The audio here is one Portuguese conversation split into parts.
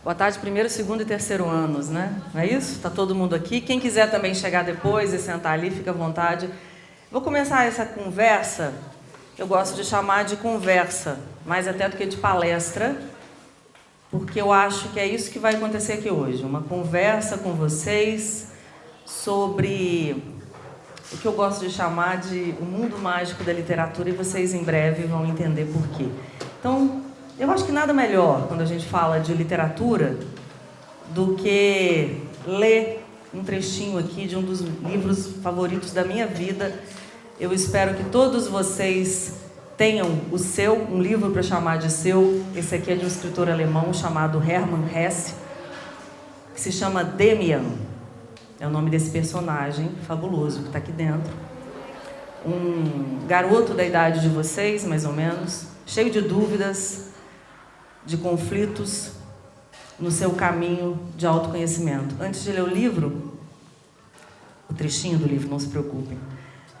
Boa tarde, primeiro, segundo e terceiro anos, né? Não é isso? Está todo mundo aqui. Quem quiser também chegar depois e sentar ali, fica à vontade. Vou começar essa conversa, eu gosto de chamar de conversa, mais até do que de palestra, porque eu acho que é isso que vai acontecer aqui hoje. Uma conversa com vocês sobre o que eu gosto de chamar de o mundo mágico da literatura, e vocês em breve vão entender por quê. Então, eu acho que nada melhor quando a gente fala de literatura do que ler um trechinho aqui de um dos livros favoritos da minha vida. Eu espero que todos vocês tenham o seu, um livro para chamar de seu. Esse aqui é de um escritor alemão chamado Hermann Hesse, que se chama Demian. É o nome desse personagem fabuloso que está aqui dentro. Um garoto da idade de vocês, mais ou menos, cheio de dúvidas, de conflitos no seu caminho de autoconhecimento. Antes de ler o livro, o trechinho do livro, não se preocupem,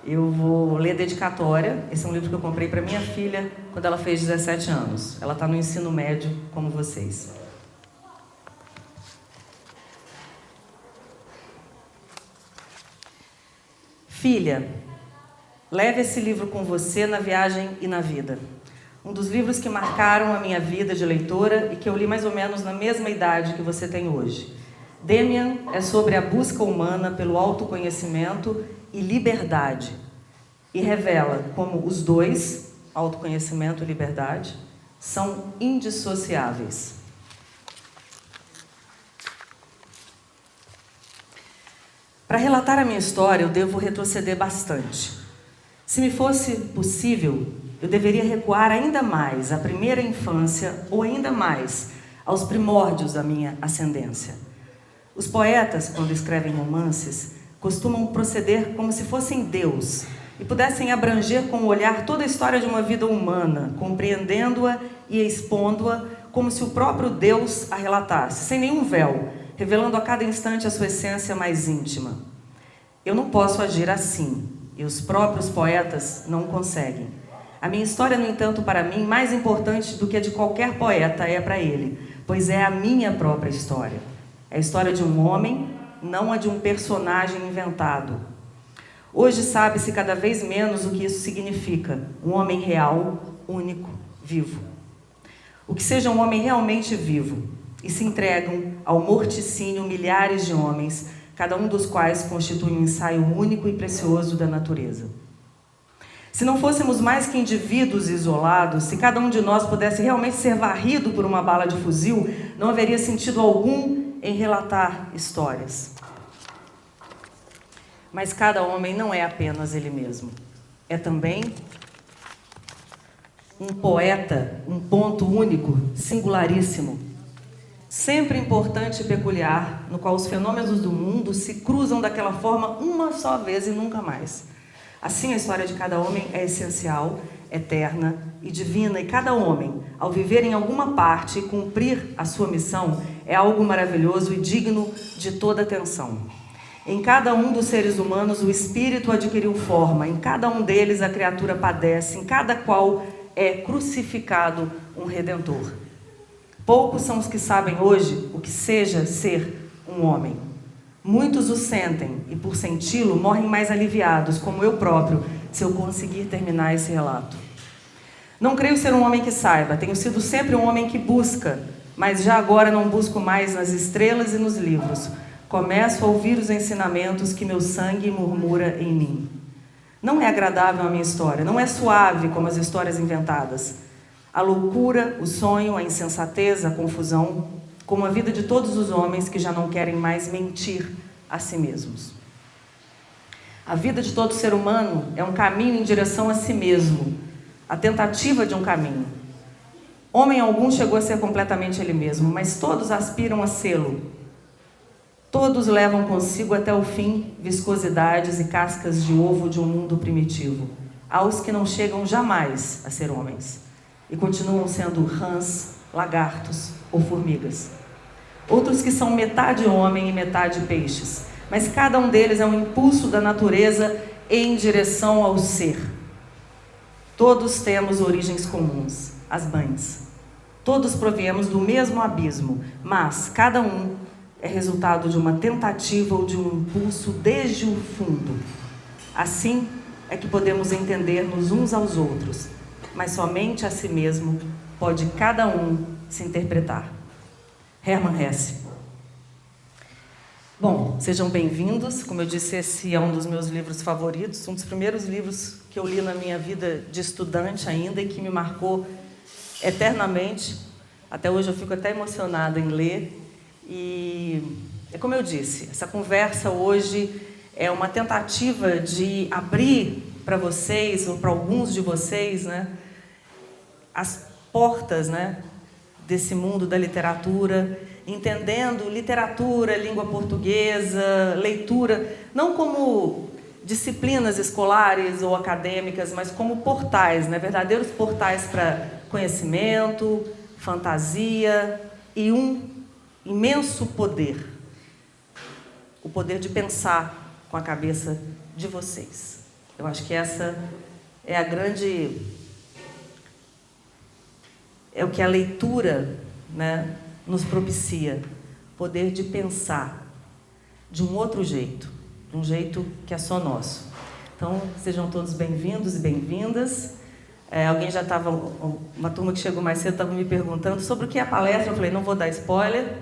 eu vou ler a dedicatória. Esse é um livro que eu comprei para minha filha quando ela fez 17 anos. Ela está no ensino médio, como vocês. Filha, leve esse livro com você na viagem e na vida. Um dos livros que marcaram a minha vida de leitora e que eu li mais ou menos na mesma idade que você tem hoje. Demian é sobre a busca humana pelo autoconhecimento e liberdade, e revela como os dois, autoconhecimento e liberdade, são indissociáveis. Para relatar a minha história, eu devo retroceder bastante. Se me fosse possível, eu deveria recuar ainda mais à primeira infância ou ainda mais aos primórdios da minha ascendência. Os poetas, quando escrevem romances, costumam proceder como se fossem Deus e pudessem abranger com o olhar toda a história de uma vida humana, compreendendo-a e expondo-a como se o próprio Deus a relatasse, sem nenhum véu, revelando a cada instante a sua essência mais íntima. Eu não posso agir assim, e os próprios poetas não conseguem. A minha história, no entanto, para mim, mais importante do que a de qualquer poeta é para ele, pois é a minha própria história. É a história de um homem, não a de um personagem inventado. Hoje sabe-se cada vez menos o que isso significa. Um homem real, único, vivo. O que seja um homem realmente vivo, e se entregam ao morticínio milhares de homens, cada um dos quais constitui um ensaio único e precioso da natureza. Se não fôssemos mais que indivíduos isolados, se cada um de nós pudesse realmente ser varrido por uma bala de fuzil, não haveria sentido algum em relatar histórias. Mas cada homem não é apenas ele mesmo. É também um poeta, um ponto único, singularíssimo, sempre importante e peculiar, no qual os fenômenos do mundo se cruzam daquela forma uma só vez e nunca mais. Assim, a história de cada homem é essencial, eterna e divina, e cada homem, ao viver em alguma parte e cumprir a sua missão, é algo maravilhoso e digno de toda atenção. Em cada um dos seres humanos, o espírito adquiriu forma, em cada um deles a criatura padece, em cada qual é crucificado um redentor. Poucos são os que sabem hoje o que seja ser um homem. Muitos o sentem e, por senti-lo, morrem mais aliviados, como eu próprio, se eu conseguir terminar esse relato. Não creio ser um homem que saiba, tenho sido sempre um homem que busca, mas já agora não busco mais nas estrelas e nos livros. Começo a ouvir os ensinamentos que meu sangue murmura em mim. Não é agradável a minha história, não é suave como as histórias inventadas. A loucura, o sonho, a insensatez, a confusão, como a vida de todos os homens que já não querem mais mentir a si mesmos. A vida de todo ser humano é um caminho em direção a si mesmo, a tentativa de um caminho. Homem algum chegou a ser completamente ele mesmo, mas todos aspiram a sê-lo. Todos levam consigo até o fim viscosidades e cascas de ovo de um mundo primitivo. Há os que não chegam jamais a ser homens e continuam sendo rãs, lagartos ou formigas. Outros que são metade homem e metade peixes, mas cada um deles é um impulso da natureza em direção ao ser. Todos temos origens comuns, as mães. Todos proviemos do mesmo abismo, mas cada um é resultado de uma tentativa ou de um impulso desde o fundo. Assim é que podemos entender-nos uns aos outros, mas somente a si mesmo pode cada um se interpretar. Hermann Hesse. Bom, sejam bem-vindos. Como eu disse, esse é um dos meus livros favoritos, um dos primeiros livros que eu li na minha vida de estudante ainda e que me marcou eternamente. Até hoje eu fico até emocionada em ler. E é como eu disse, essa conversa hoje é uma tentativa de abrir para vocês, ou para alguns de vocês, né, as portas, né, desse mundo da literatura, entendendo literatura, língua portuguesa, leitura, não como disciplinas escolares ou acadêmicas, mas como portais, né, verdadeiros portais para conhecimento, fantasia e um imenso poder. O poder de pensar com a cabeça de vocês. Eu acho que essa é a grande... é o que a leitura, né, nos propicia. Poder de pensar de um outro jeito. De um jeito que é só nosso. Então, sejam todos bem-vindos e bem-vindas. Alguém já estava... uma turma que chegou mais cedo estava me perguntando sobre o que é a palestra. Eu falei, não vou dar spoiler.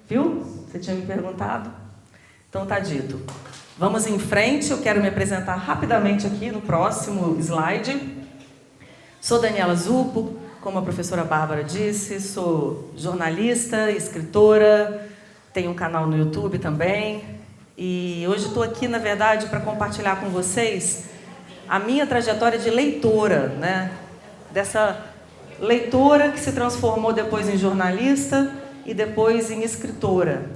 Viu? Você tinha me perguntado? Então, está dito. Vamos em frente. Eu quero me apresentar rapidamente aqui no próximo slide. Sou Daniela Zupo, como a professora Bárbara disse. Sou jornalista, escritora. Tenho um canal no YouTube também. E hoje estou aqui, na verdade, para compartilhar com vocês a minha trajetória de leitora, né? Dessa leitora que se transformou depois em jornalista e depois em escritora.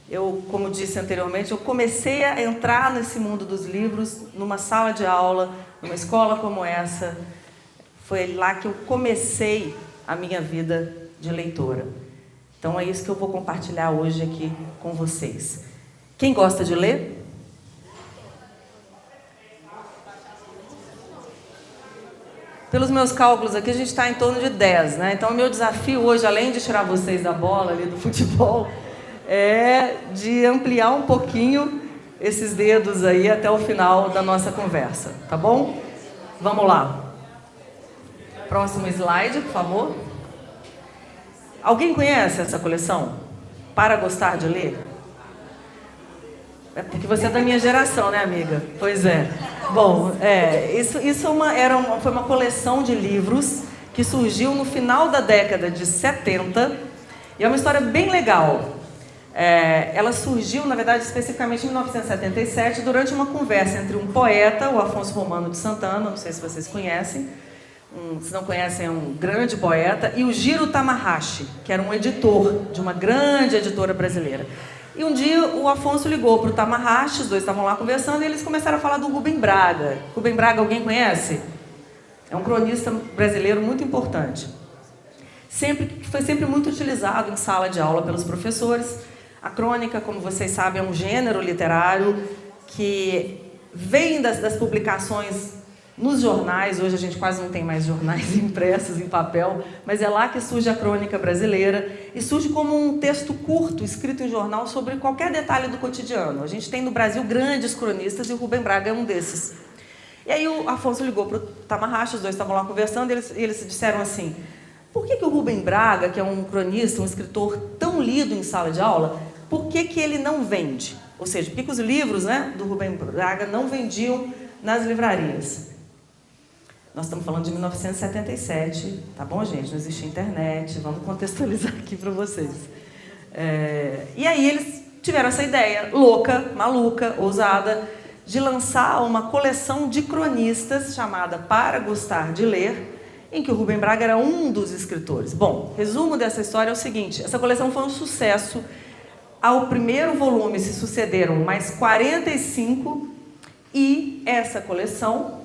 Eu, como disse anteriormente, eu comecei a entrar nesse mundo dos livros numa sala de aula, numa escola como essa. Foi lá que eu comecei a minha vida de leitora. Então é isso que eu vou compartilhar hoje aqui com vocês. Quem gosta de ler? Pelos meus cálculos aqui, a gente está em torno de 10, né? Então, o meu desafio hoje, além de tirar vocês da bola ali do futebol, é de ampliar um pouquinho esses dedos aí até o final da nossa conversa, tá bom? Vamos lá. Próximo slide, por favor. Alguém conhece essa coleção? Para Gostar de Ler? É porque você é da minha geração, né, amiga? Pois é. Bom, isso foi uma coleção de livros que surgiu no final da década de 70 e é uma história bem legal. Ela surgiu, na verdade, especificamente em 1977, durante uma conversa entre um poeta, o Afonso Romano de Santana, não sei se vocês conhecem, se não conhecem, é um grande poeta, e o Jiro Tamahashi, que era um editor de uma grande editora brasileira. E um dia o Afonso ligou para o Tamahashi, os dois estavam lá conversando, e eles começaram a falar do Rubem Braga. Rubem Braga, alguém conhece? É um cronista brasileiro muito importante. Foi sempre muito utilizado em sala de aula pelos professores. A crônica, como vocês sabem, é um gênero literário que vem das publicações nos jornais. Hoje a gente quase não tem mais jornais impressos em papel, mas é lá que surge a crônica brasileira e surge como um texto curto, escrito em jornal, sobre qualquer detalhe do cotidiano. A gente tem no Brasil grandes cronistas e o Rubem Braga é um desses. E aí o Afonso ligou para o Tamahashi, os dois estavam lá conversando, e eles disseram assim: por que o Rubem Braga, que é um cronista, um escritor tão lido em sala de aula, por que ele não vende? Ou seja, por que os livros, né, do Rubem Braga não vendiam nas livrarias? Nós estamos falando de 1977, tá bom, gente? Não existia internet, vamos contextualizar aqui para vocês. E aí eles tiveram essa ideia louca, maluca, ousada, de lançar uma coleção de cronistas chamada Para Gostar de Ler, em que o Rubem Braga era um dos escritores. Bom, resumo dessa história é o seguinte: essa coleção foi um sucesso. Ao primeiro volume se sucederam mais 45, e essa coleção,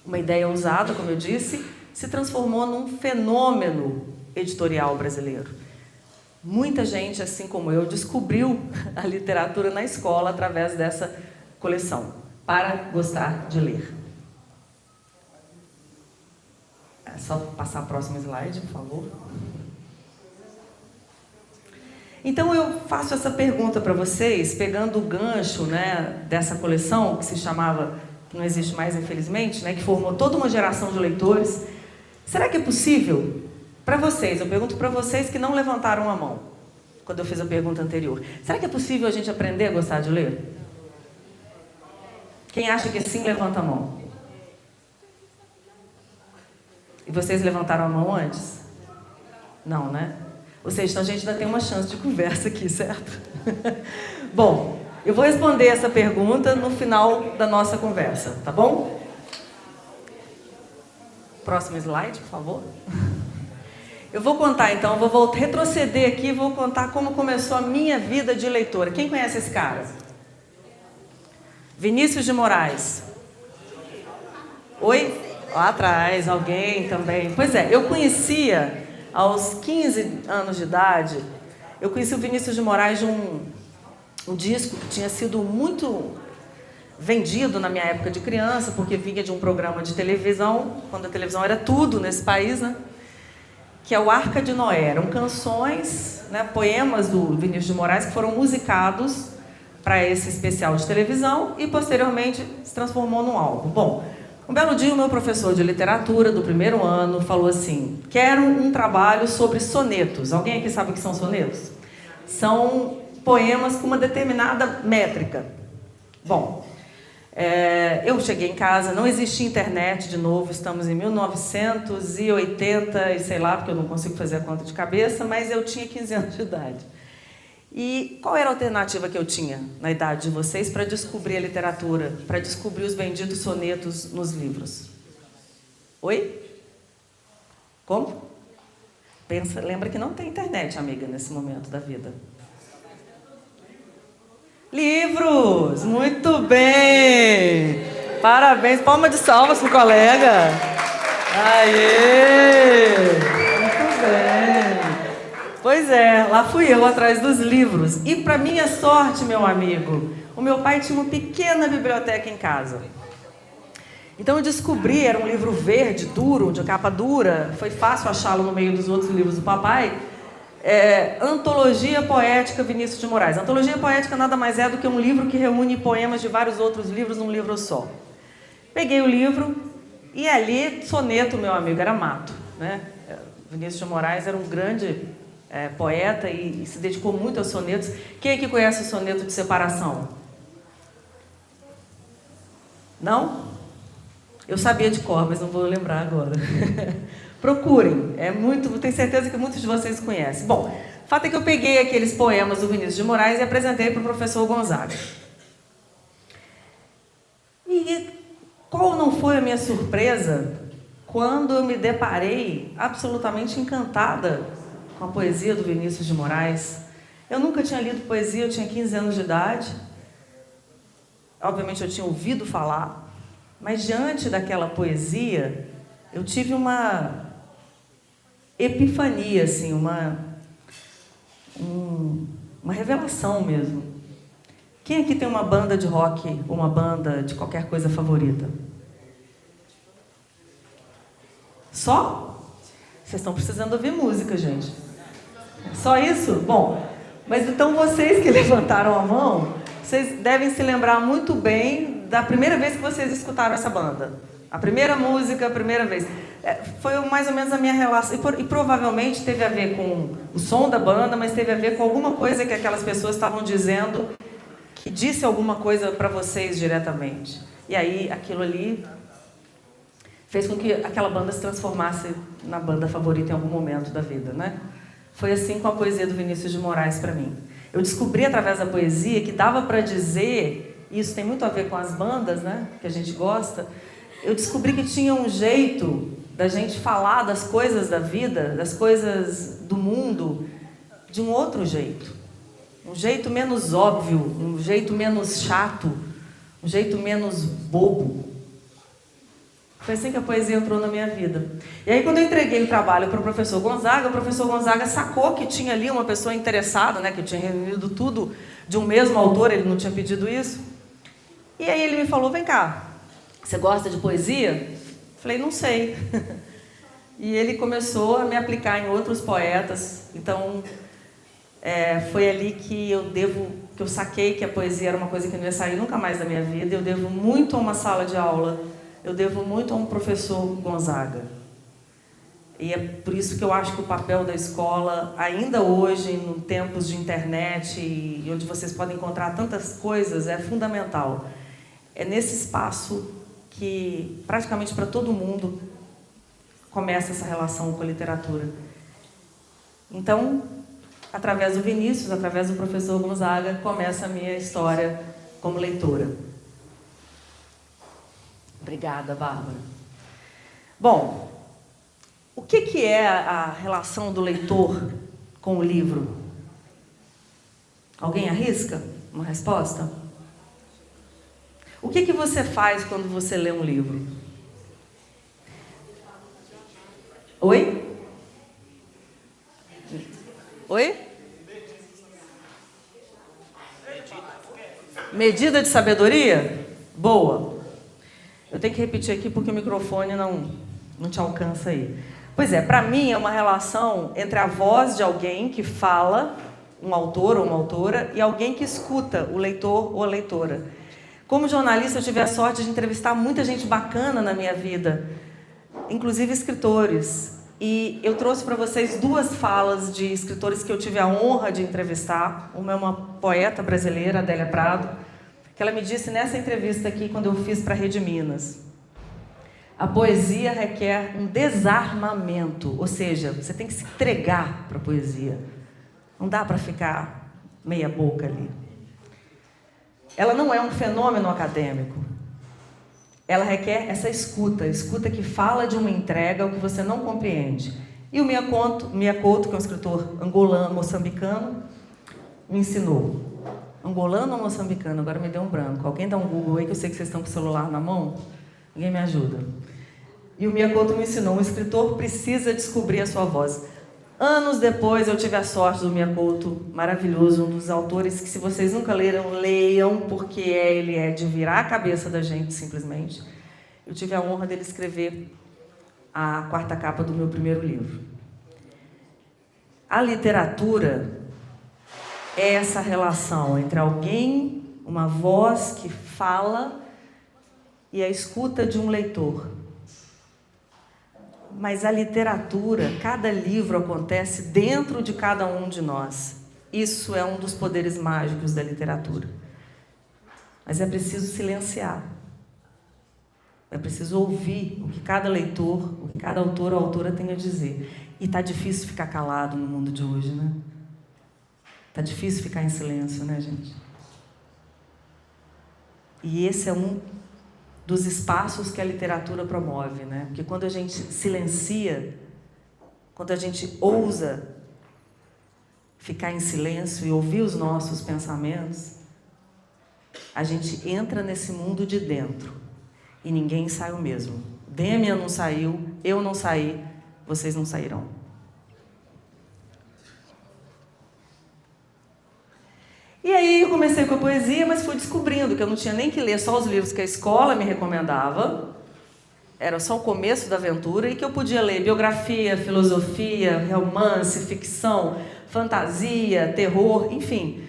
uma ideia ousada, como eu disse, se transformou num fenômeno editorial brasileiro. Muita gente, assim como eu, descobriu a literatura na escola através dessa coleção, Para Gostar de Ler. É só passar a próxima slide, por favor. Então eu faço essa pergunta para vocês, pegando o gancho, né, dessa coleção que se chamava, que não existe mais infelizmente, né, que formou toda uma geração de leitores. Será que é possível para vocês, eu pergunto para vocês que não levantaram a mão quando eu fiz a pergunta anterior, será que é possível a gente aprender a gostar de ler? Quem acha que sim, levanta a mão. E vocês levantaram a mão antes? Não, né? Ou seja, então a gente ainda tem uma chance de conversa aqui, certo? Bom, eu vou responder essa pergunta no final da nossa conversa, tá bom? Próximo slide, por favor. Eu vou contar então, vou retroceder aqui e vou contar como começou a minha vida de leitora. Quem conhece esse cara? Vinícius de Moraes. Oi? Lá atrás, alguém também. Pois é, eu conhecia... Aos 15 anos de idade, eu conheci o Vinícius de Moraes de um disco que tinha sido muito vendido na minha época de criança, porque vinha de um programa de televisão, quando a televisão era tudo nesse país, né? Que é o Arca de Noé. Eram canções, né, poemas do Vinícius de Moraes que foram musicados para esse especial de televisão e, posteriormente, se transformou num álbum. Bom, um belo dia, o meu professor de literatura do primeiro ano falou assim: quero um trabalho sobre sonetos. Alguém aqui sabe o que são sonetos? São poemas com uma determinada métrica. Bom, eu cheguei em casa, não existia internet de novo, estamos em 1980 e sei lá, porque eu não consigo fazer a conta de cabeça, mas eu tinha 15 anos de idade. E qual era a alternativa que eu tinha na idade de vocês para descobrir a literatura, para descobrir os benditos sonetos nos livros? Oi? Como? Lembra que não tem internet, amiga, nesse momento da vida. Livros! Muito bem! Parabéns! Palma de salvas pro colega! Aê! Muito bem! Pois é, lá fui eu atrás dos livros. E para minha sorte, meu amigo, o meu pai tinha uma pequena biblioteca em casa. Então eu descobri, era um livro verde, duro, de capa dura, foi fácil achá-lo no meio dos outros livros do papai, Antologia Poética Vinícius de Moraes. Antologia Poética nada mais é do que um livro que reúne poemas de vários outros livros num livro só. Peguei o livro e ali, soneto, meu amigo, era mato, né? Vinícius de Moraes era um grande poeta e se dedicou muito aos sonetos. Quem aqui conhece o soneto de separação? Não? Eu sabia de cor, mas não vou lembrar agora. Procurem, tenho certeza que muitos de vocês conhecem. Bom, o fato é que eu peguei aqueles poemas do Vinícius de Moraes e apresentei para o professor Gonzaga. E qual não foi a minha surpresa quando eu me deparei absolutamente encantada com a poesia do Vinícius de Moraes. Eu nunca tinha lido poesia, eu tinha 15 anos de idade. Obviamente eu tinha ouvido falar, mas diante daquela poesia, eu tive uma epifania, assim, uma revelação mesmo. Quem aqui tem uma banda de rock ou uma banda de qualquer coisa favorita? Só? Vocês estão precisando ouvir música, gente. Só isso? Bom, mas então vocês que levantaram a mão, vocês devem se lembrar muito bem da primeira vez que vocês escutaram essa banda. A primeira música, a primeira vez. Foi mais ou menos a minha relação. E provavelmente teve a ver com o som da banda, mas teve a ver com alguma coisa que aquelas pessoas estavam dizendo, que disse alguma coisa para vocês diretamente. E aí, aquilo ali fez com que aquela banda se transformasse na banda favorita em algum momento da vida, né? Foi assim com a poesia do Vinícius de Moraes para mim. Eu descobri através da poesia que dava para dizer, e isso tem muito a ver com as bandas, né, que a gente gosta, eu descobri que tinha um jeito da gente falar das coisas da vida, das coisas do mundo, de um outro jeito. Um jeito menos óbvio, um jeito menos chato, um jeito menos bobo. Foi assim que a poesia entrou na minha vida. E aí, quando eu entreguei o trabalho para o professor Gonzaga sacou que tinha ali uma pessoa interessada, né, que tinha reunido tudo de um mesmo autor, ele não tinha pedido isso. E aí ele me falou, vem cá, você gosta de poesia? Falei, não sei. E ele começou a me aplicar em outros poetas. Então, foi ali que eu saquei que a poesia era uma coisa que não ia sair nunca mais da minha vida. Eu devo muito a uma sala de aula, eu devo muito a um professor Gonzaga. E é por isso que eu acho que o papel da escola, ainda hoje, em tempos de internet, e onde vocês podem encontrar tantas coisas, é fundamental. É nesse espaço que, praticamente para todo mundo, começa essa relação com a literatura. Então, através do Vinícius, através do professor Gonzaga, começa a minha história como leitora. Obrigada, Bárbara. Bom, o que é a relação do leitor com o livro? Alguém arrisca uma resposta? O que você faz quando você lê um livro? Oi? Oi? Medida de sabedoria? Boa. Eu tenho que repetir aqui porque o microfone não te alcança aí. Pois é, para mim é uma relação entre a voz de alguém que fala, um autor ou uma autora, e alguém que escuta, o leitor ou a leitora. Como jornalista, eu tive a sorte de entrevistar muita gente bacana na minha vida, inclusive escritores. E eu trouxe para vocês 2 falas de escritores que eu tive a honra de entrevistar. Uma é uma poeta brasileira, Adélia Prado, que ela me disse nessa entrevista aqui, quando eu fiz para a Rede Minas: a poesia requer um desarmamento, ou seja, você tem que se entregar para a poesia. Não dá para ficar meia boca ali. Ela não é um fenômeno acadêmico. Ela requer essa escuta que fala de uma entrega ao que você não compreende. E o Mia Couto, que é um escritor angolano, moçambicano, me ensinou. Angolano ou moçambicano? Agora me deu um branco. Alguém dá um Google aí, que eu sei que vocês estão com o celular na mão. Ninguém me ajuda. E o Mia Couto me ensinou: um escritor precisa descobrir a sua voz. Anos depois, eu tive a sorte do Mia Couto, maravilhoso, um dos autores que, se vocês nunca leram, leiam, porque ele é de virar a cabeça da gente, simplesmente. Eu tive a honra dele escrever a 4ª capa do meu primeiro livro. A literatura é essa relação entre alguém, uma voz que fala, e a escuta de um leitor. Mas a literatura, cada livro acontece dentro de cada um de nós. Isso é um dos poderes mágicos da literatura. Mas é preciso silenciar. É preciso ouvir o que cada leitor, o que cada autor ou autora tem a dizer. E está difícil ficar calado no mundo de hoje, né? Está difícil ficar em silêncio, né, gente? E esse é um dos espaços que a literatura promove, né? Porque quando a gente silencia, quando a gente ousa ficar em silêncio e ouvir os nossos pensamentos, a gente entra nesse mundo de dentro e ninguém sai o mesmo. Demian não saiu, eu não saí, vocês não sairão. E aí eu comecei com a poesia, mas fui descobrindo que eu não tinha nem que ler só os livros que a escola me recomendava, era só o começo da aventura, e que eu podia ler biografia, filosofia, romance, ficção, fantasia, terror, enfim.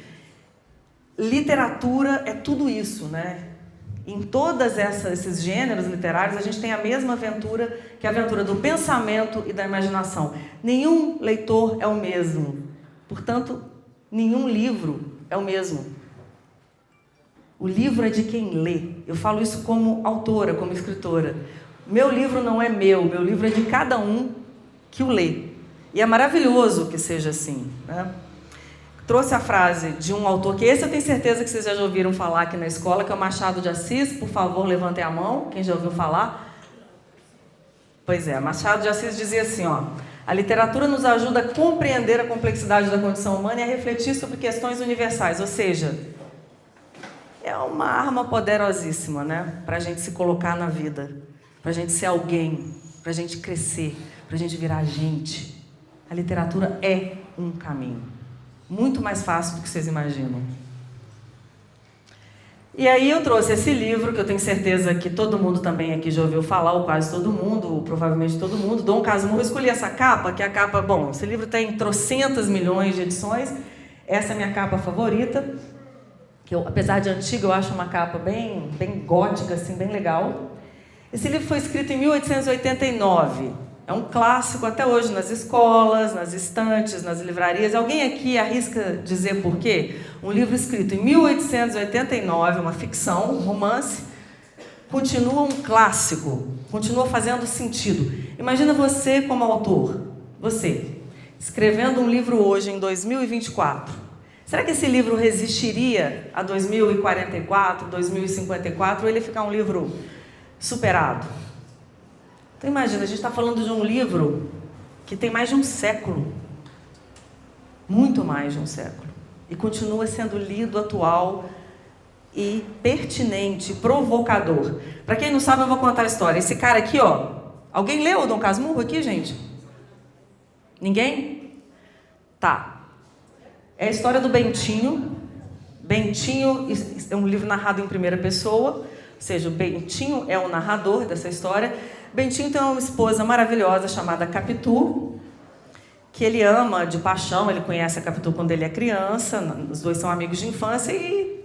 Literatura é tudo isso, né? Em todos esses gêneros literários, a gente tem a mesma aventura, que é a aventura do pensamento e da imaginação. Nenhum leitor é o mesmo. Portanto, nenhum livro é o mesmo. O livro é de quem lê. Eu falo isso como autora, como escritora. Meu livro não é meu livro é de cada um que o lê. E é maravilhoso que seja assim, né? Trouxe a frase de um autor, que esse eu tenho certeza que vocês já ouviram falar aqui na escola, que é o Machado de Assis. Por favor, levantem a mão, quem já ouviu falar. Pois é, Machado de Assis dizia assim, ó: a literatura nos ajuda a compreender a complexidade da condição humana e a refletir sobre questões universais. Ou seja, é uma arma poderosíssima, né? Para a gente se colocar na vida, para a gente ser alguém, para a gente crescer, para a gente virar gente. A literatura é um caminho muito mais fácil do que vocês imaginam. E aí eu trouxe esse livro, que eu tenho certeza que todo mundo também aqui já ouviu falar, ou quase todo mundo, ou provavelmente todo mundo, Dom Casmurro. Eu escolhi essa capa, que é a capa, bom, esse livro tem trocentas milhões de edições, essa é a minha capa favorita, que eu, apesar de antiga, eu acho uma capa bem gótica, assim, bem legal. Esse livro foi escrito em 1889, é um clássico até hoje nas escolas, nas estantes, nas livrarias. Alguém aqui arrisca dizer por quê? Um livro escrito em 1889, uma ficção, um romance, continua um clássico, continua fazendo sentido. Imagina você como autor, você, escrevendo um livro hoje em 2024. Será que esse livro resistiria a 2044, 2054, ou ele ficar um livro superado? Então imagina, a gente está falando de um livro que tem mais de um século, muito mais de um século, e continua sendo lido, atual e pertinente, provocador. Para quem não sabe, eu vou contar a história. Esse cara aqui, ó, alguém leu o Dom Casmurro aqui, gente? Ninguém? Tá. É a história do Bentinho. Bentinho é um livro narrado em primeira pessoa, ou seja, o Bentinho é o narrador dessa história. Bentinho tem uma esposa maravilhosa chamada Capitu, que ele ama de paixão. Ele conhece a Capitu quando ele é criança, os dois são amigos de infância e,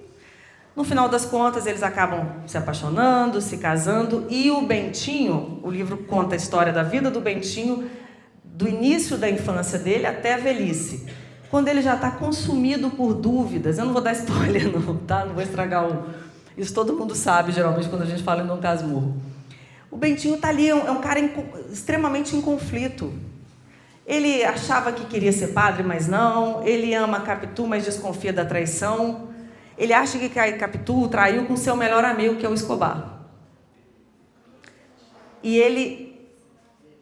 no final das contas, eles acabam se apaixonando, se casando. E o Bentinho, o livro conta a história da vida do Bentinho, do início da infância dele até a velhice, quando ele já está consumido por dúvidas. Eu não vou dar spoiler não, tá? Não vou estragar isso todo mundo sabe, geralmente, quando a gente fala em Dom Casmurro. O Bentinho está ali, é um cara extremamente em conflito. Ele achava que queria ser padre, mas não. Ele ama a Capitu, mas desconfia da traição. Ele acha que a Capitu traiu com seu melhor amigo, que é o Escobar. E ele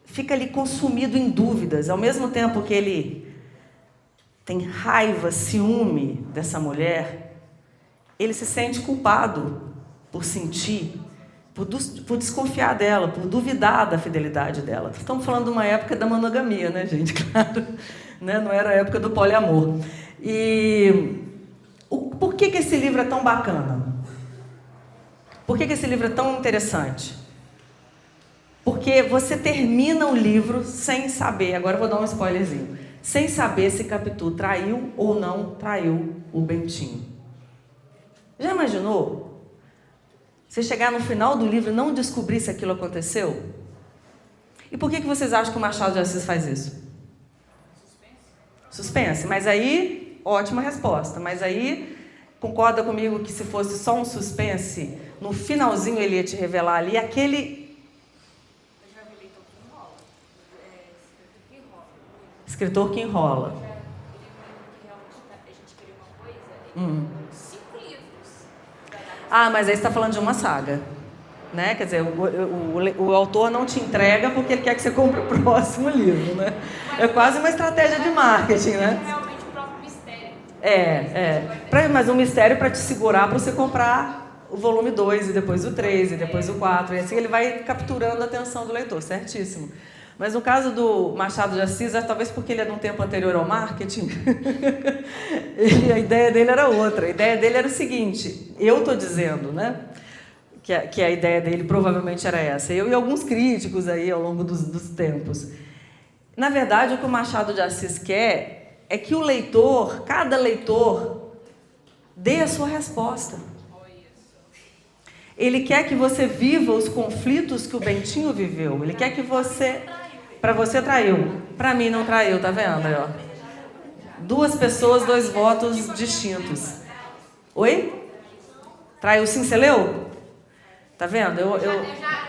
fica ali consumido em dúvidas. Ao mesmo tempo que ele tem raiva, ciúme dessa mulher, ele se sente culpado por sentir, por desconfiar dela, por duvidar da fidelidade dela. Estamos falando de uma época da monogamia, né, gente? Claro, né? Não era a época do poliamor. E por que esse livro é tão bacana? Por que esse livro é tão interessante? Porque você termina o livro sem saber, agora eu vou dar um spoilerzinho, sem saber se Capitu traiu ou não traiu o Bentinho. Já imaginou? Você chegar no final do livro e não descobrir se aquilo aconteceu? E por que vocês acham que o Machado de Assis faz isso? Suspense. Mas aí, ótima resposta. Mas aí, concorda comigo que se fosse só um suspense, no finalzinho ele ia te revelar ali aquele... Eu já vi leitor que enrola. Escritor que enrola. Eu já li um livro que realmente a gente queria uma coisa, 5 livros. Ah, mas aí você está falando de uma saga, né? Quer dizer, o autor não te entrega porque ele quer que você compre o próximo livro, né? É quase uma estratégia de marketing, né? Realmente o próprio mistério. Mas um mistério para te segurar para você comprar o volume 2, e depois o 3, e depois o 4, e assim ele vai capturando a atenção do leitor, certíssimo. Mas no caso do Machado de Assis, talvez porque ele é de um tempo anterior ao marketing, a ideia dele era outra. A ideia dele era o seguinte, eu estou dizendo, né, que a ideia dele provavelmente era essa. Eu e alguns críticos aí ao longo dos tempos. Na verdade, o que o Machado de Assis quer é que o leitor, cada leitor, dê a sua resposta. Ele quer que você viva os conflitos que o Bentinho viveu. Ele quer que você... Para você traiu. Para mim não traiu, tá vendo? Aí, ó. 2 pessoas, 2 votos distintos. Oi? Traiu sim, você leu? Tá vendo? Eu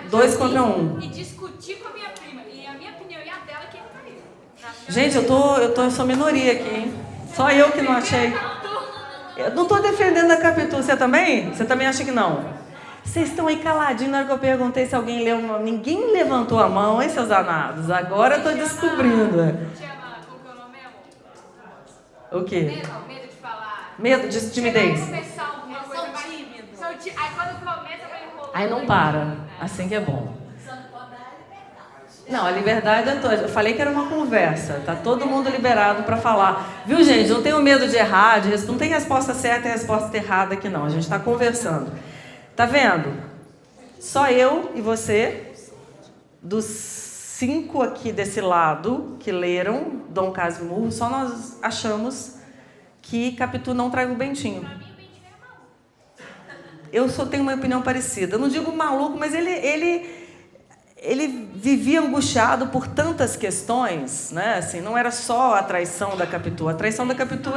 2 contra 1. E discuti com a minha prima. E a minha opinião e a dela que ele traiu. Gente, eu sou minoria aqui, hein? Só eu que não achei. Eu não estou defendendo a Capitu. Você também? Você também acha que não? Vocês estão aí caladinhos na hora que eu perguntei se alguém leu uma... Ninguém levantou a mão, hein, seus danados? Agora eu estou descobrindo. Chama, como que é o nome mesmo? O quê? Medo de falar. Medo de timidez. Começar alguma coisa, são tímidos. Aí quando começa, vai enrolar. Aí não para. Assim que é bom. Não, a liberdade é toda. Eu falei que era uma conversa. Tá todo mundo liberado para falar. Viu, gente? Não tenho medo de errar, não tem resposta certa e resposta errada aqui, não. A gente está conversando. Tá vendo? Só eu e você, dos 5 aqui desse lado, que leram Dom Casmurro, só nós achamos que Capitu não traiu o Bentinho. Eu só tenho uma opinião parecida. Eu não digo maluco, mas ele vivia angustiado por tantas questões, né? Assim, não era só a traição da Capitu. A traição da Capitu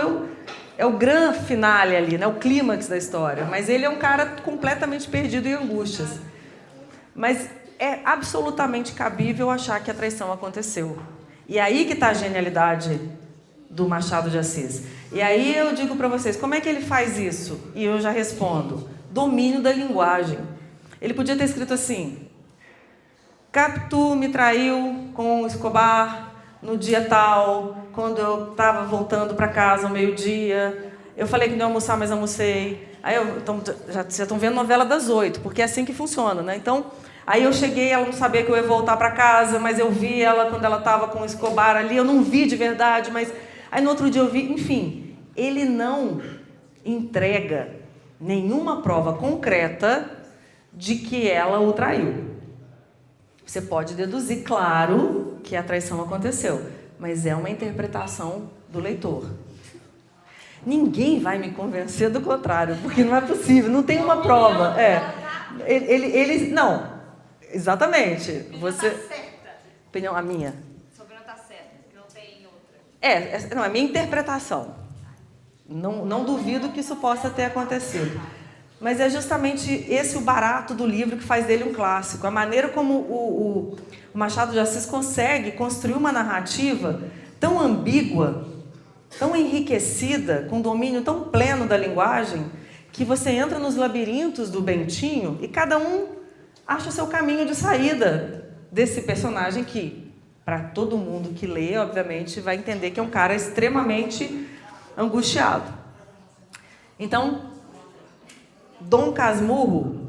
é o grande finale ali, né? O clímax da história. Mas ele é um cara completamente perdido em angústias. Mas é absolutamente cabível achar que a traição aconteceu. E aí que está a genialidade do Machado de Assis. E aí eu digo para vocês, como é que ele faz isso? E eu já respondo, domínio da linguagem. Ele podia ter escrito assim: Capitu me traiu com o Escobar no dia tal, quando eu estava voltando para casa ao meio-dia. Eu falei que não ia almoçar, mas almocei. Aí já estão vendo novela das 8, porque é assim que funciona, né? Então, aí eu cheguei, ela não sabia que eu ia voltar para casa, mas eu vi ela quando ela estava com o Escobar ali. Eu não vi de verdade, mas aí no outro dia eu vi. Enfim, ele não entrega nenhuma prova concreta de que ela o traiu. Você pode deduzir, claro, que a traição aconteceu, mas é uma interpretação do leitor. Ninguém vai me convencer do contrário, porque não é possível, não tem uma prova. Não, exatamente. Você. Opinião a minha. Sua opinião está certa, que não tem outra. Não, é a minha interpretação. Não duvido que isso possa ter acontecido. Mas é justamente esse o barato do livro que faz dele um clássico. A maneira como o Machado de Assis consegue construir uma narrativa tão ambígua, tão enriquecida, com domínio tão pleno da linguagem, que você entra nos labirintos do Bentinho e cada um acha o seu caminho de saída desse personagem que, para todo mundo que lê, obviamente, vai entender que é um cara extremamente angustiado. Então, Dom Casmurro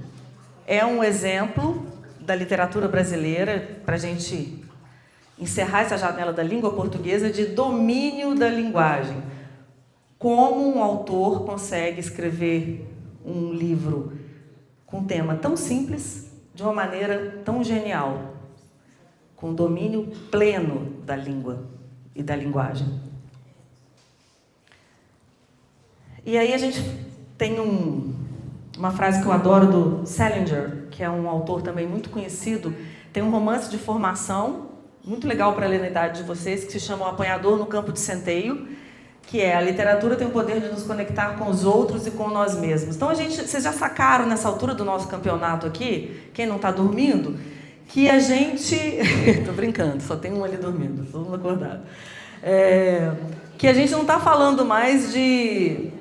é um exemplo da literatura brasileira, para a gente encerrar essa janela da língua portuguesa, de domínio da linguagem. Como um autor consegue escrever um livro com um tema tão simples, de uma maneira tão genial, com domínio pleno da língua e da linguagem. E aí a gente tem uma frase que eu adoro do Salinger, que é um autor também muito conhecido. Tem um romance de formação, muito legal para ler na idade de vocês, que se chama O Apanhador no Campo de Centeio, que é: a literatura tem o poder de nos conectar com os outros e com nós mesmos. Então, vocês já sacaram nessa altura do nosso campeonato aqui, quem não está dormindo, que a gente... Estou brincando, só tem um ali dormindo, todo mundo acordado. Que a gente não está falando mais de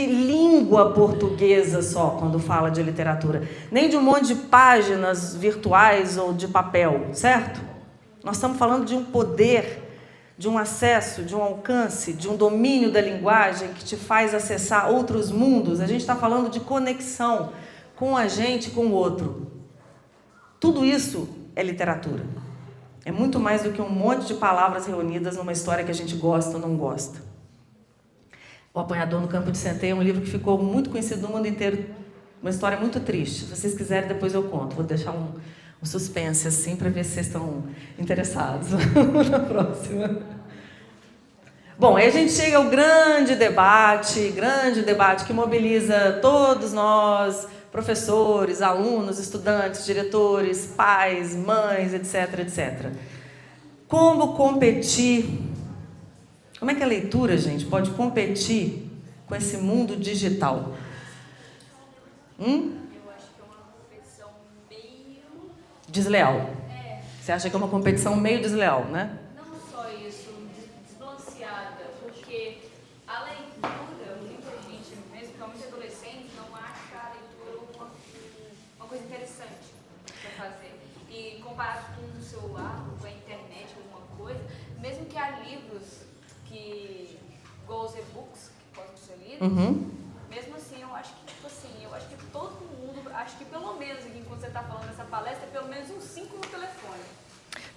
língua portuguesa só, quando fala de literatura. Nem de um monte de páginas virtuais ou de papel, certo? Nós estamos falando de um poder, de um acesso, de um alcance, de um domínio da linguagem que te faz acessar outros mundos. A gente está falando de conexão com a gente, com o outro. Tudo isso é literatura. É muito mais do que um monte de palavras reunidas numa história que a gente gosta ou não gosta. O Apanhador no Campo de Centeio é um livro que ficou muito conhecido no mundo inteiro. Uma história muito triste. Se vocês quiserem, depois eu conto. Vou deixar um suspense assim, para ver se vocês estão interessados na próxima. Bom, aí a gente chega ao grande debate que mobiliza todos nós, professores, alunos, estudantes, diretores, pais, mães, etc, etc. Como competir? Como é que a leitura, gente, pode competir com esse mundo digital? Eu acho que é uma competição meio... Desleal. Você acha que é uma competição meio desleal, né? Não só isso, desbalanceada, porque a leitura, muita gente, mesmo principalmente adolescente, não acha a leitura uma coisa interessante para fazer. E comparado com o celular, com a internet, alguma coisa, mesmo que há livros igual os e-books que podem ser lidos, mesmo assim, eu acho que todo mundo, acho que pelo menos aqui, enquanto você está falando dessa palestra, pelo menos uns 5 no telefone.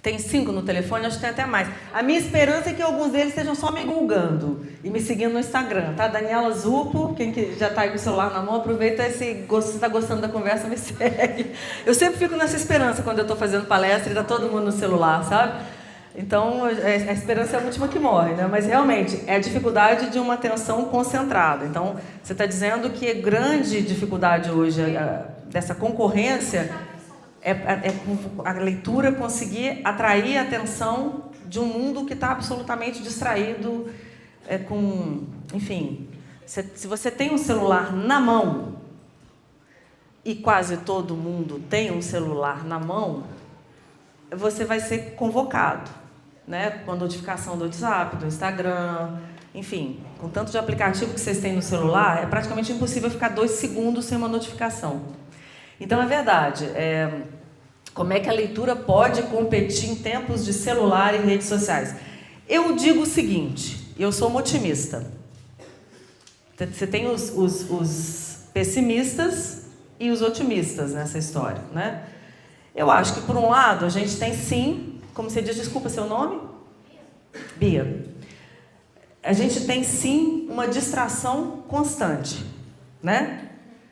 Tem 5 no telefone, acho que tem até mais. A minha esperança é que alguns deles estejam só me googlando e me seguindo no Instagram, tá? Daniela Zupo, quem que já tá aí com o celular na mão, aproveita se você está gostando da conversa, me segue. Eu sempre fico nessa esperança quando eu estou fazendo palestra e tá todo mundo no celular, sabe? Então, a esperança é a última que morre, né? Mas, realmente, é a dificuldade de uma atenção concentrada. Então, você está dizendo que a grande dificuldade hoje dessa concorrência é a leitura conseguir atrair a atenção de um mundo que está absolutamente distraído, enfim, se você tem um celular na mão, e quase todo mundo tem um celular na mão, você vai ser convocado, né? Com a notificação do WhatsApp, do Instagram, enfim, com tanto de aplicativo que vocês têm no celular, é praticamente impossível ficar 2 segundos sem uma notificação. Então, é verdade. Como é que a leitura pode competir em tempos de celular e redes sociais? Eu digo o seguinte, eu sou uma otimista. Você tem os pessimistas e os otimistas nessa história, né? Eu acho que, por um lado, a gente tem sim, como você diz, desculpa seu nome? Bia. A gente tem sim uma distração constante, né?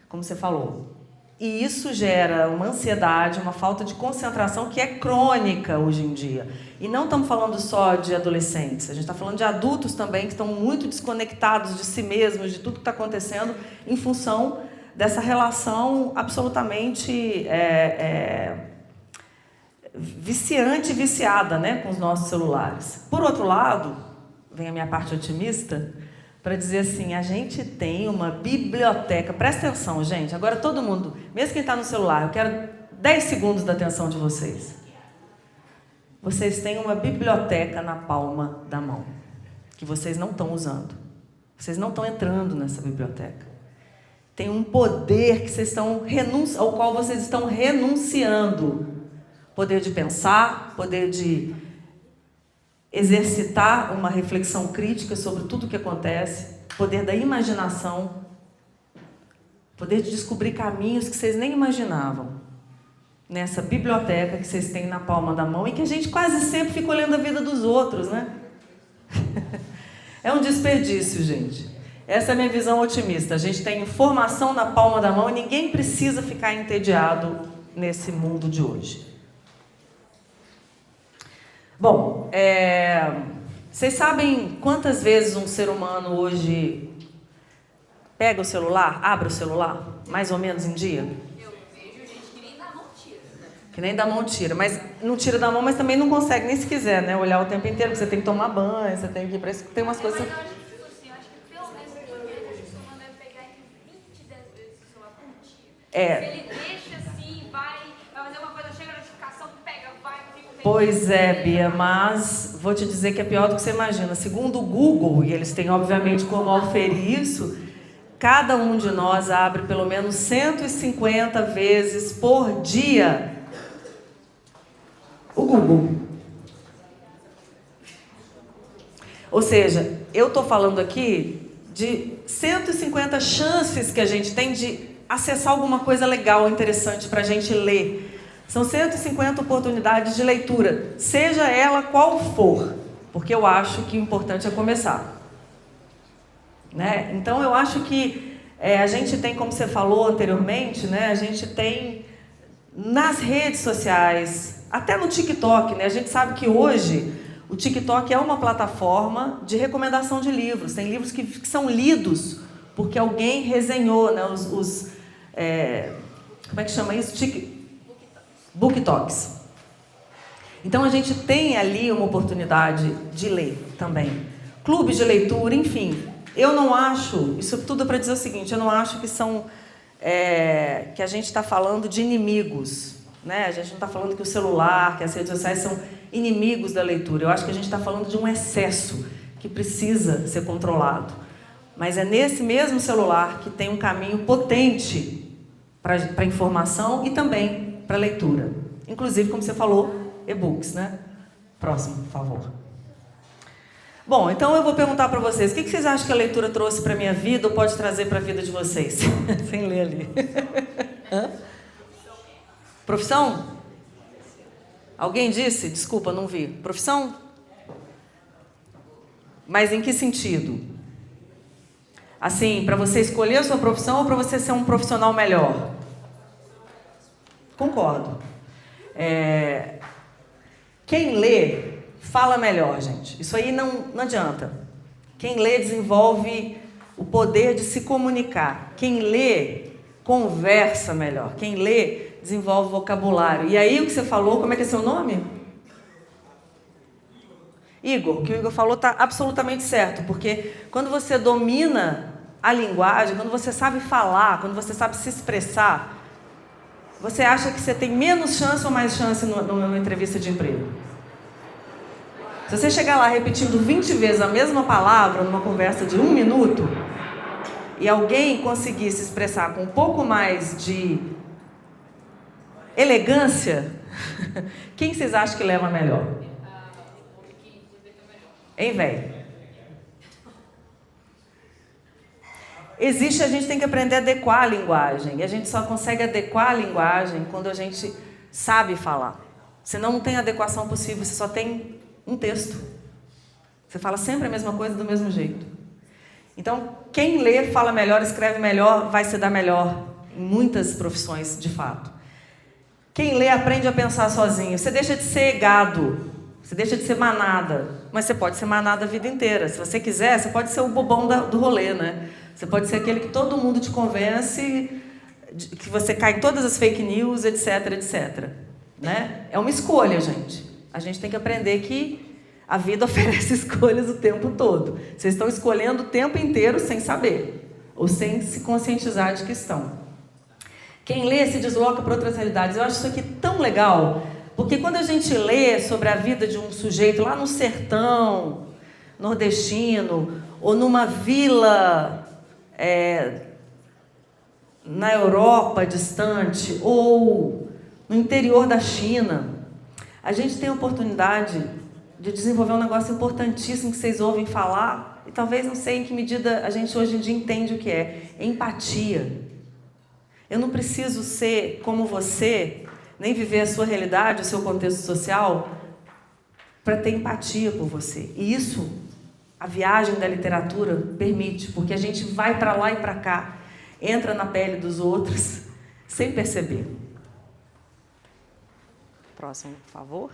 Como você falou. E isso gera uma ansiedade, uma falta de concentração que é crônica hoje em dia. E não estamos falando só de adolescentes, a gente está falando de adultos também que estão muito desconectados de si mesmos, de tudo que está acontecendo, em função dessa relação absolutamente viciante e viciada, né, com os nossos celulares. Por outro lado, vem a minha parte otimista, para dizer assim, a gente tem uma biblioteca. Presta atenção, gente. Agora todo mundo, mesmo quem está no celular, eu quero 10 segundos da atenção de vocês. Vocês têm uma biblioteca na palma da mão, que vocês não estão usando. Vocês não estão entrando nessa biblioteca. Tem um poder que vocês estão ao qual vocês estão renunciando. Poder de pensar, poder de exercitar uma reflexão crítica sobre tudo o que acontece, poder da imaginação, poder de descobrir caminhos que vocês nem imaginavam nessa biblioteca que vocês têm na palma da mão e que a gente quase sempre fica olhando a vida dos outros, né? É um desperdício, gente. Essa é a minha visão otimista. A gente tem informação na palma da mão e ninguém precisa ficar entediado nesse mundo de hoje. Bom, vocês sabem quantas vezes um ser humano hoje pega o celular, abre o celular, mais ou menos em dia? Eu vejo gente que nem da mão tira. Que nem da mão tira, mas não tira da mão, mas também não consegue, nem se quiser, né? Olhar o tempo inteiro, porque você tem que tomar banho, você tem que ir para isso, tem umas coisas... Mas eu acho que, tipo assim, eu acho que pelo menos por mês a pessoa deve pegar entre 20 e 10 vezes o celular por dia. Se ele deixa assim, vai fazer uma coisa, chega a notificação, pega, vai, fica... Pois é, Bia, mas vou te dizer que é pior do que você imagina. Segundo o Google, e eles têm obviamente como oferir isso, cada um de nós abre pelo menos 150 vezes por dia o Google. Ou seja, eu estou falando aqui de 150 chances que a gente tem de acessar alguma coisa legal, interessante para a gente ler. São 150 oportunidades de leitura, seja ela qual for, porque eu acho que o importante é começar. Né? Então, eu acho que a gente tem, como você falou anteriormente, né? A gente tem nas redes sociais, até no TikTok, né? A gente sabe que hoje o TikTok é uma plataforma de recomendação de livros. Tem livros que são lidos porque alguém resenhou, né? Como é que chama isso? Book Talks. Então a gente tem ali uma oportunidade de ler também. Clubes de leitura, enfim. Eu não acho, isso tudo é para dizer o seguinte, eu não acho que são, que a gente está falando de inimigos, né? A gente não está falando que o celular, que as redes sociais são inimigos da leitura. Eu acho que a gente está falando de um excesso que precisa ser controlado. Mas é nesse mesmo celular que tem um caminho potente para informação e também para leitura. Inclusive, como você falou, e-books, né? Próximo, por favor. Bom, então eu vou perguntar para vocês, o que vocês acham que a leitura trouxe para a minha vida ou pode trazer para a vida de vocês? Sem ler ali. Hã? Profissão? Alguém disse? Desculpa, não vi. Profissão? Mas em que sentido? Assim, para você escolher a sua profissão ou para você ser um profissional melhor? Concordo. Quem lê, fala melhor, gente. Isso aí não adianta. Quem lê desenvolve o poder de se comunicar. Quem lê, conversa melhor. Quem lê, desenvolve vocabulário. E aí, o que você falou, como é que é seu nome? Igor. O que o Igor falou está absolutamente certo. Porque quando você domina a linguagem, quando você sabe falar, quando você sabe se expressar, você acha que você tem menos chance ou mais chance numa entrevista de emprego? Se você chegar lá repetindo 20 vezes a mesma palavra numa conversa de 1 minuto e alguém conseguir se expressar com um pouco mais de elegância, quem vocês acham que leva melhor? Hein, velho? A gente tem que aprender a adequar a linguagem. E a gente só consegue adequar a linguagem quando a gente sabe falar. Senão não tem adequação possível, você só tem um texto. Você fala sempre a mesma coisa do mesmo jeito. Então, quem lê, fala melhor, escreve melhor, vai se dar melhor em muitas profissões, de fato. Quem lê, aprende a pensar sozinho. Você deixa de ser gado, você deixa de ser manada, mas você pode ser manada a vida inteira. Se você quiser, você pode ser o bobão do rolê, né? Você pode ser aquele que todo mundo te convence, que você cai em todas as fake news, etc, etc. Né? É uma escolha, gente. A gente tem que aprender que a vida oferece escolhas o tempo todo. Vocês estão escolhendo o tempo inteiro sem saber, ou sem se conscientizar de que estão. Quem lê se desloca para outras realidades. Eu acho isso aqui tão legal, porque quando a gente lê sobre a vida de um sujeito lá no sertão nordestino, ou numa vila na Europa distante, ou no interior da China, a gente tem a oportunidade de desenvolver um negócio importantíssimo que vocês ouvem falar, e talvez não sei em que medida a gente hoje em dia entende o que é empatia. Eu não preciso ser como você, nem viver a sua realidade, o seu contexto social, para ter empatia por você. E isso, a viagem da literatura permite, porque a gente vai para lá e para cá, entra na pele dos outros, sem perceber. Próximo, por favor.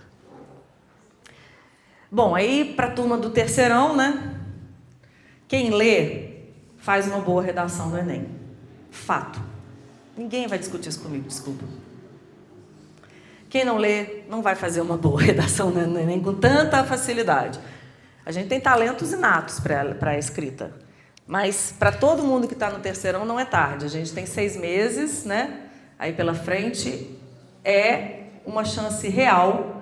Bom, aí para a turma do terceirão, né? Quem lê faz uma boa redação no Enem. Fato. Ninguém vai discutir isso comigo, desculpa. Quem não lê não vai fazer uma boa redação no Enem com tanta facilidade. A gente tem talentos inatos para a escrita. Mas para todo mundo que está no terceirão não é tarde. A gente tem 6 meses, né? Aí pela frente é uma chance real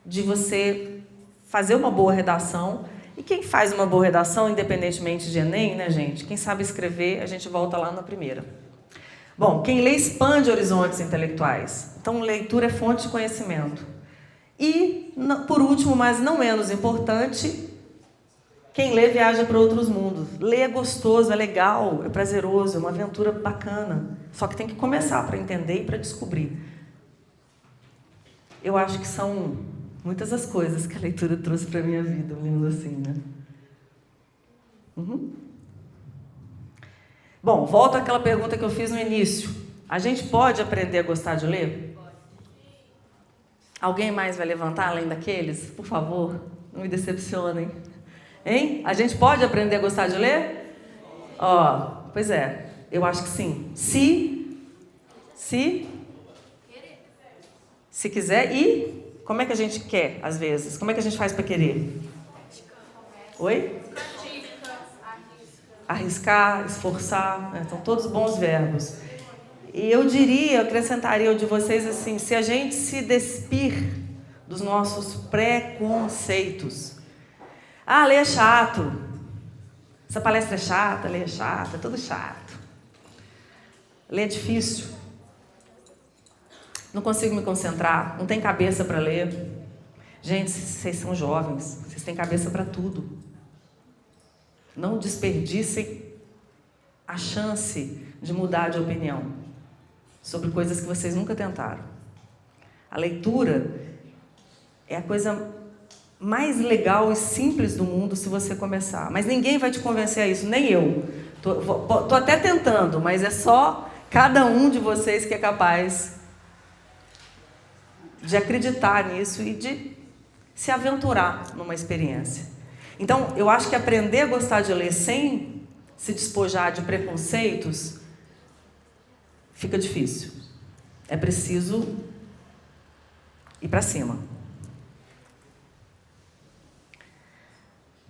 de você fazer uma boa redação. E quem faz uma boa redação, independentemente de Enem, né, gente? Quem sabe escrever, a gente volta lá na primeira. Bom, quem lê expande horizontes intelectuais. Então, leitura é fonte de conhecimento. E, por último, mas não menos importante, quem lê viaja para outros mundos. Ler é gostoso, é legal, é prazeroso, é uma aventura bacana. Só que tem que começar para entender e para descobrir. Eu acho que são muitas as coisas que a leitura trouxe para a minha vida, olhando assim, né? Bom, volto àquela pergunta que eu fiz no início. A gente pode aprender a gostar de ler? Alguém mais vai levantar além daqueles? Por favor, não me decepcionem. Hein? A gente pode aprender a gostar de ler? Pois é, eu acho que sim. Se quiser e... Como é que a gente quer, às vezes? Como é que a gente faz para querer? Oi? Arriscar, esforçar, né? São todos bons verbos. E eu acrescentaria o de vocês assim, se a gente se despir dos nossos preconceitos. Ler é chato. Essa palestra é chata, ler é chata, é tudo chato. Ler é difícil. Não consigo me concentrar, não tem cabeça para ler. Gente, vocês são jovens, vocês têm cabeça para tudo. Não desperdicem a chance de mudar de opinião sobre coisas que vocês nunca tentaram. A leitura é a coisa mais legal e simples do mundo se você começar. Mas ninguém vai te convencer a isso, nem eu. Tô até tentando, mas é só cada um de vocês que é capaz de acreditar nisso e de se aventurar numa experiência. Então, eu acho que aprender a gostar de ler sem se despojar de preconceitos fica difícil. É preciso ir para cima.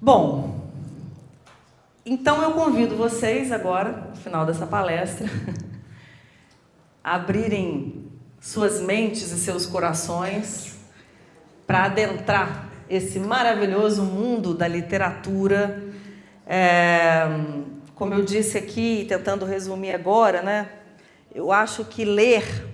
Bom, então eu convido vocês agora, no final dessa palestra, a abrirem suas mentes e seus corações para adentrar esse maravilhoso mundo da literatura. Como eu disse aqui, tentando resumir agora, né? Eu acho que ler,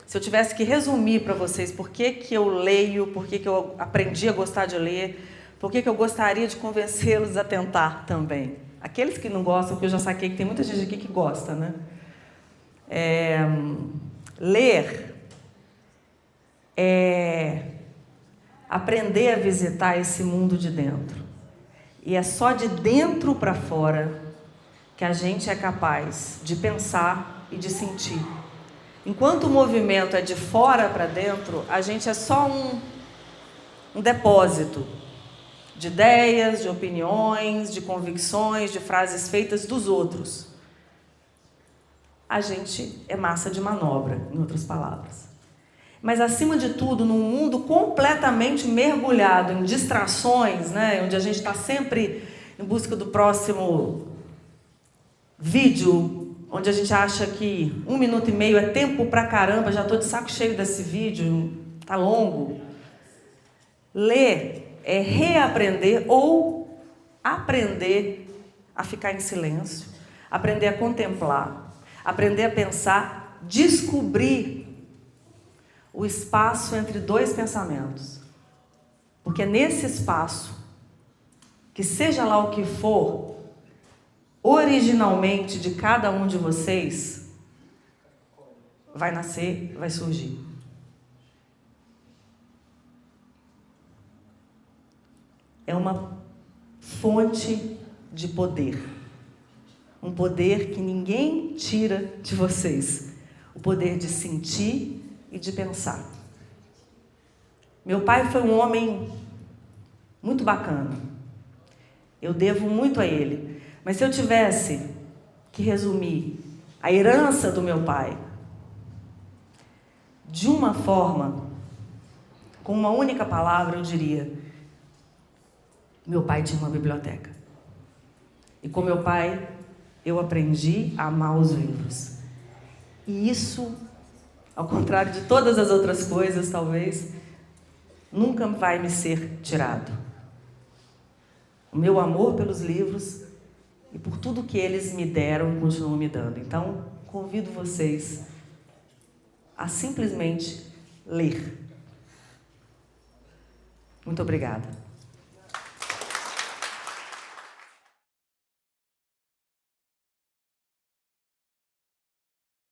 se eu tivesse que resumir para vocês por que eu leio, por que eu aprendi a gostar de ler, por que eu gostaria de convencê-los a tentar também. Aqueles que não gostam, porque eu já saquei que tem muita gente aqui que gosta, né? Ler é aprender a visitar esse mundo de dentro. E é só de dentro para fora que a gente é capaz de pensar e de sentir. Enquanto o movimento é de fora para dentro, a gente é só um depósito de ideias, de opiniões, de convicções, de frases feitas dos outros. A gente é massa de manobra, em outras palavras. Mas, acima de tudo, num mundo completamente mergulhado em distrações, né, onde a gente está sempre em busca do próximo vídeo, onde a gente acha que 1 minuto e meio é tempo pra caramba, já estou de saco cheio desse vídeo, tá longo. Ler é reaprender ou aprender a ficar em silêncio, aprender a contemplar, aprender a pensar, descobrir o espaço entre dois pensamentos. Porque é nesse espaço, que seja lá o que for, originalmente de cada um de vocês, vai nascer, vai surgir. É uma fonte de poder. Um poder que ninguém tira de vocês. O poder de sentir e de pensar. Meu pai foi um homem muito bacana. Eu devo muito a ele. Mas se eu tivesse que resumir a herança do meu pai de uma forma, com uma única palavra, eu diria: meu pai tinha uma biblioteca. E com meu pai, eu aprendi a amar os livros. E isso, ao contrário de todas as outras coisas, talvez, nunca vai me ser tirado. O meu amor pelos livros e por tudo que eles me deram e continuam me dando. Então, convido vocês a simplesmente ler. Muito obrigada.